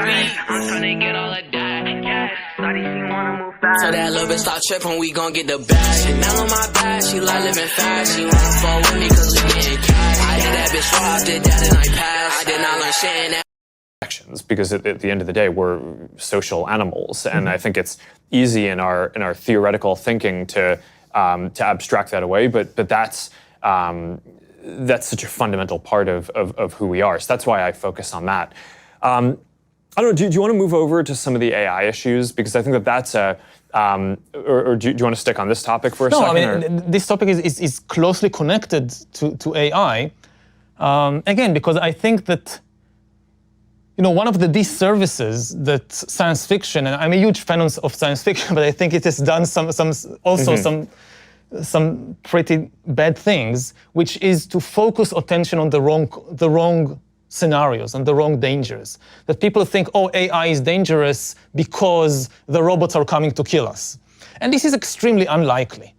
So that little bitch start tripping, we gon' get the bag. Chanel on my back, she like living fast. She wanna fall with me cause we getting cash. I hit that bitch raw, did that and I passed. I did not learn shit in that. Because at the end of the day, we're social animals, and I think it's easy in our theoretical thinking to abstract that away. But that's such a fundamental part of who we are. So that's why I focus on that. I don't know. Do you want to move over to some of the AI issues, because I think that's a or do you want to stick on this topic for a second? No, I mean this topic is closely connected to AI. Again, because I think that, one of the disservices that science fiction, and I'm a huge fan of science fiction, but I think it has done some pretty bad things, which is to focus attention on the wrong scenarios and the wrong dangers. That people think, oh, AI is dangerous because the robots are coming to kill us. And this is extremely unlikely.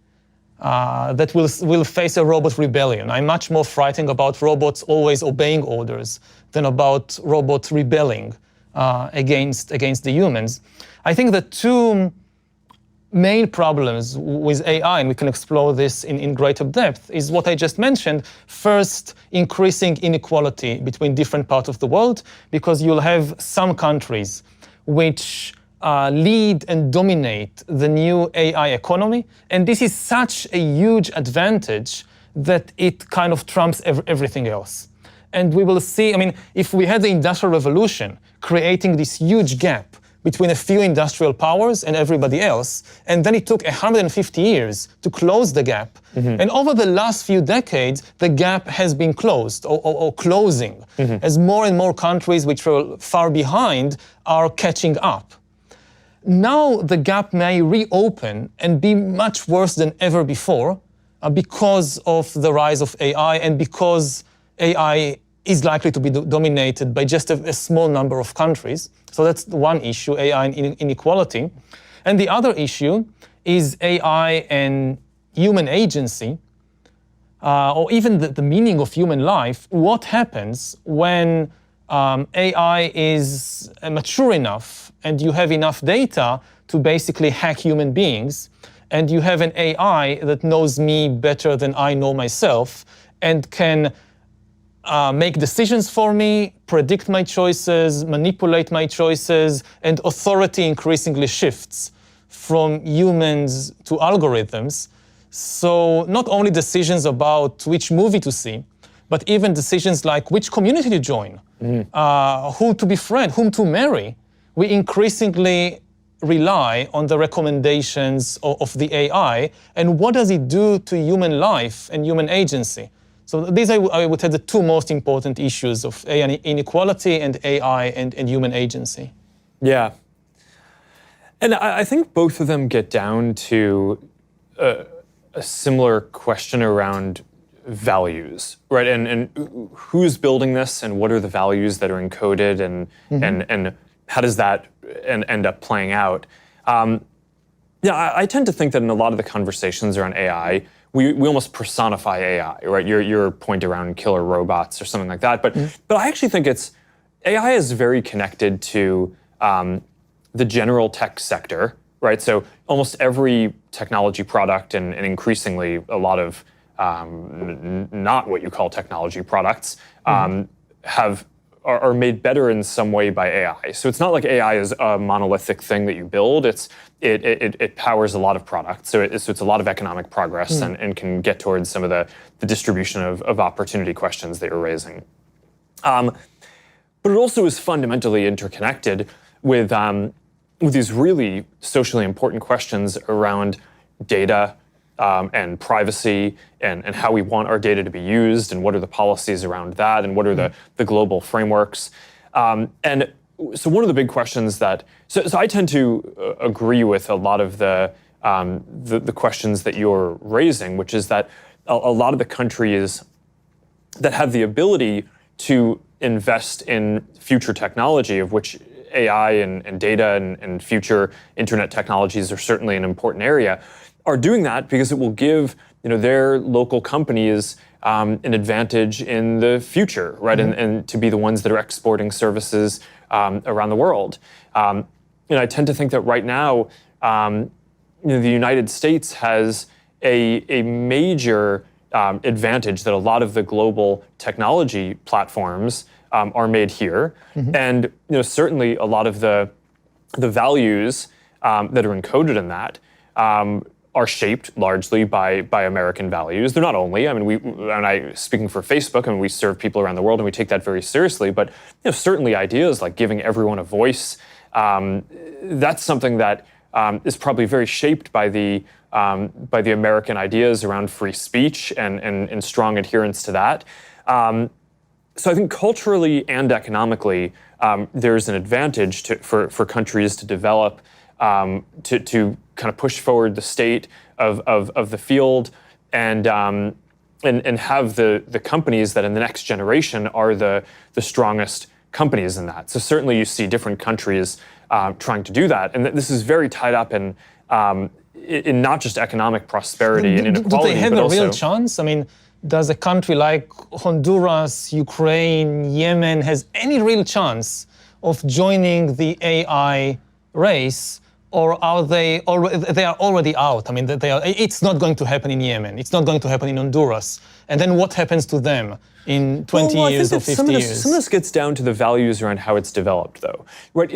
That we'll face a robot rebellion. I'm much more frightened about robots always obeying orders than about robots rebelling against the humans. I think the two main problems with AI, and we can explore this in greater depth, is what I just mentioned. First, increasing inequality between different parts of the world, because you'll have some countries which lead and dominate the new AI economy. And this is such a huge advantage that it kind of trumps everything else. And we will see, if we had the Industrial Revolution creating this huge gap between a few industrial powers and everybody else, and then it took 150 years to close the gap. And over the last few decades, the gap has been closed or closing, as more and more countries which were far behind are catching up. Now the gap may reopen and be much worse than ever before because of the rise of AI and because AI is likely to be dominated by just a small number of countries. So that's one issue, AI and inequality. And the other issue is AI and human agency, or even the meaning of human life. What happens when AI is mature enough and you have enough data to basically hack human beings, and you have an AI that knows me better than I know myself and can make decisions for me, predict my choices, manipulate my choices, and authority increasingly shifts from humans to algorithms. So not only decisions about which movie to see, but even decisions like which community to join, who to befriend, whom to marry. We increasingly rely on the recommendations of the AI, and what does it do to human life and human agency? So these I would say the two most important issues of AI inequality and AI and human agency. Yeah. And I think both of them get down to a similar question around values, right? And who's building this, and what are the values that are encoded, and how does that end up playing out? I tend to think that in a lot of the conversations around AI, we almost personify AI, right? Your point around killer robots or something like that. But I actually think AI is very connected to the general tech sector, right? So almost every technology product and increasingly a lot of not what you call technology products are made better in some way by AI. So it's not like AI is a monolithic thing that you build. It powers a lot of products. So it's a lot of economic progress and can get towards some of the distribution of opportunity questions that you're raising. But it also is fundamentally interconnected with these really socially important questions around data and privacy and how we want our data to be used, and what are the policies around that, and what are the global frameworks. And so one of the big questions that, so I tend to agree with a lot of the questions that you're raising, which is that a lot of the countries that have the ability to invest in future technology, of which AI and data and future internet technologies are certainly an important area, are doing that because it will give their local companies an advantage in the future, right? And to be the ones that are exporting services around the world. I tend to think that right now, the United States has a major advantage that a lot of the global technology platforms are made here, and certainly a lot of the values that are encoded in that are shaped largely by American values. They're not only. I mean, speaking for Facebook, we serve people around the world, and we take that very seriously. But certainly ideas like giving everyone a voice, that's something that is probably very shaped by the American ideas around free speech and strong adherence to that. So I think culturally and economically, there's an advantage for countries to develop, to kind of push forward the state of the field and have the companies that in the next generation are the strongest companies in that. So certainly you see different countries trying to do that, and this is very tied up in not just economic prosperity and inequality, do they have but a also real chance? I mean, does a country like Honduras, Ukraine, Yemen has any real chance of joining the AI race, or are they already out? I mean, it's not going to happen in Yemen. It's not going to happen in Honduras. And then what happens to them in 20 years or 50 years? Some of this gets down to the values around how it's developed, though. Right?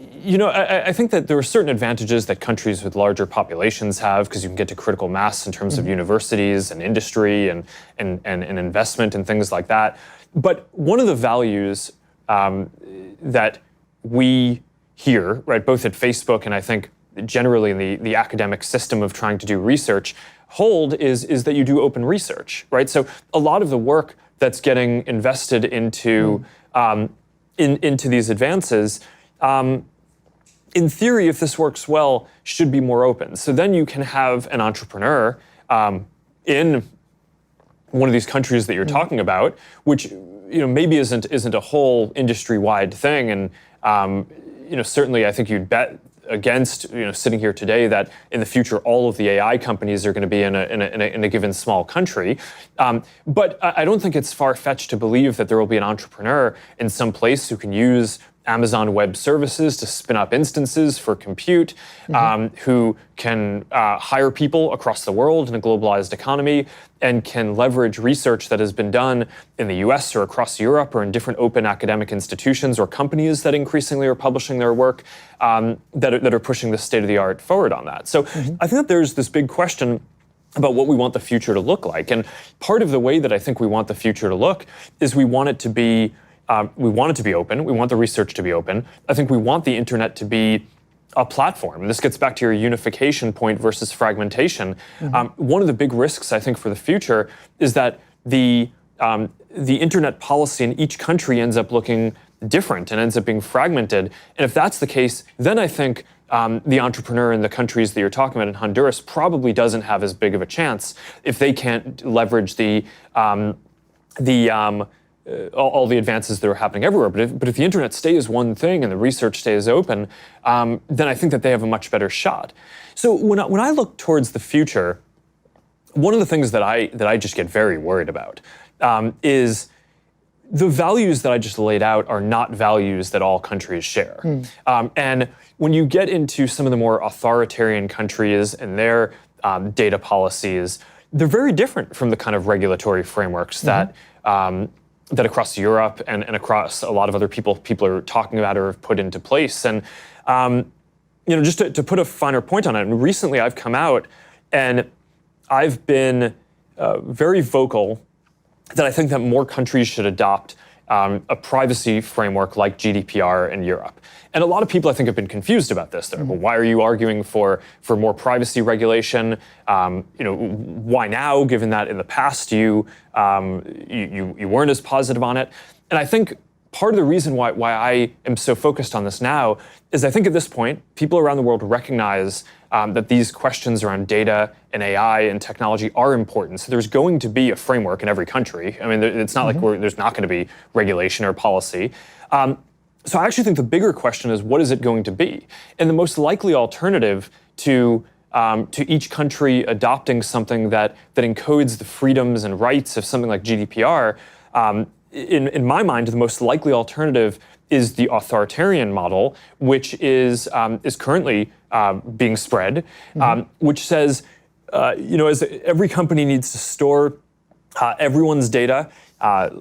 I think that there are certain advantages that countries with larger populations have, because you can get to critical mass in terms of universities and industry and investment and things like that. But one of the values that we here, right, both at Facebook and I think generally in the academic system of trying to do research, hold is that you do open research, right? So a lot of the work that's getting invested into into these advances, in theory, if this works well, should be more open. So then you can have an entrepreneur in one of these countries that you're talking about, which maybe isn't a whole industry-wide thing, and certainly I think you'd bet against sitting here today that in the future all of the AI companies are going to be in a given small country. But I don't think it's far-fetched to believe that there will be an entrepreneur in some place who can use Amazon Web Services to spin up instances for compute, who can hire people across the world in a globalized economy, and can leverage research that has been done in the US or across Europe or in different open academic institutions or companies that increasingly are publishing their work that are pushing the state-of-the-art forward on that. So I think that there's this big question about what we want the future to look like. And part of the way that I think we want the future to look is we want it to be open. We want the research to be open. I think we want the internet to be a platform. And this gets back to your unification point versus fragmentation. One of the big risks, I think, for the future is that the internet policy in each country ends up looking different and ends up being fragmented. And if that's the case, then I think the entrepreneur in the countries that you're talking about in Honduras probably doesn't have as big of a chance if they can't leverage all the advances that are happening everywhere. But if the internet stays one thing and the research stays open, then I think that they have a much better shot. So when I look towards the future, one of the things that I just get very worried about is the values that I just laid out are not values that all countries share. And when you get into some of the more authoritarian countries and their data policies, they're very different from the kind of regulatory frameworks that across Europe and across a lot of other people are talking about or have put into place. And just to put a finer point on it, and recently I've come out and I've been very vocal that I think that more countries should adopt a privacy framework like GDPR in Europe. And a lot of people, I think, have been confused about this. They're like, well, why are you arguing for more privacy regulation? Why now, given that in the past you weren't as positive on it? And I think part of the reason why I am so focused on this now is I think at this point, people around the world recognize that these questions around data and AI and technology are important. So there's going to be a framework in every country. I mean, it's not like there's not going to be regulation or policy. So I actually think the bigger question is, what is it going to be? And the most likely alternative to each country adopting something that encodes the freedoms and rights of something like GDPR in my mind, the most likely alternative is the authoritarian model, which is currently being spread, which says, as every company needs to store everyone's data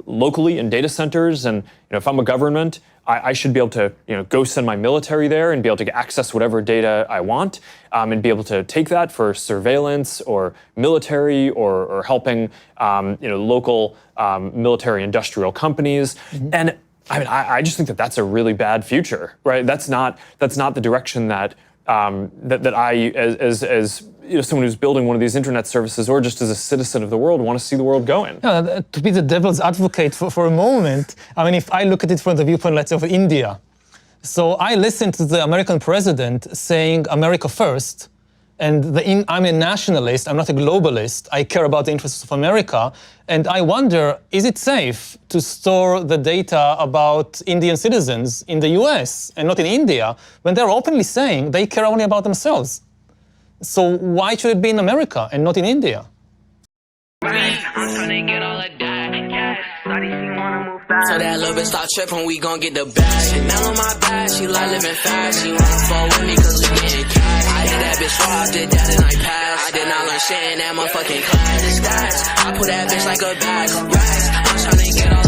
locally in data centers, and if I'm a government, I should be able to go send my military there and be able to access whatever data I want, and be able to take that for surveillance or military or helping local military industrial companies. And I mean, I just think that that's a really bad future, right? That's not the direction that that I, as someone who's building one of these internet services, or just as a citizen of the world, want to see the world going. To be the devil's advocate for a moment, I mean, if I look at it from the viewpoint, let's say, of India. So I listened to the American president saying America first, and I'm a nationalist, I'm not a globalist, I care about the interests of America, and I wonder, is it safe to store the data about Indian citizens in the US and not in India, when they're openly saying they care only about themselves? So why should it be in America and not in India? So that little bitch start tripping, we gon' get the bag. Chanel on my back, she like living fast. She wanna fall with me cause we getting cash. I hit that bitch raw, did that and I passed. I did not learn shit in that motherfucking class. I put that bitch like a bag of racks. I'm tryna get all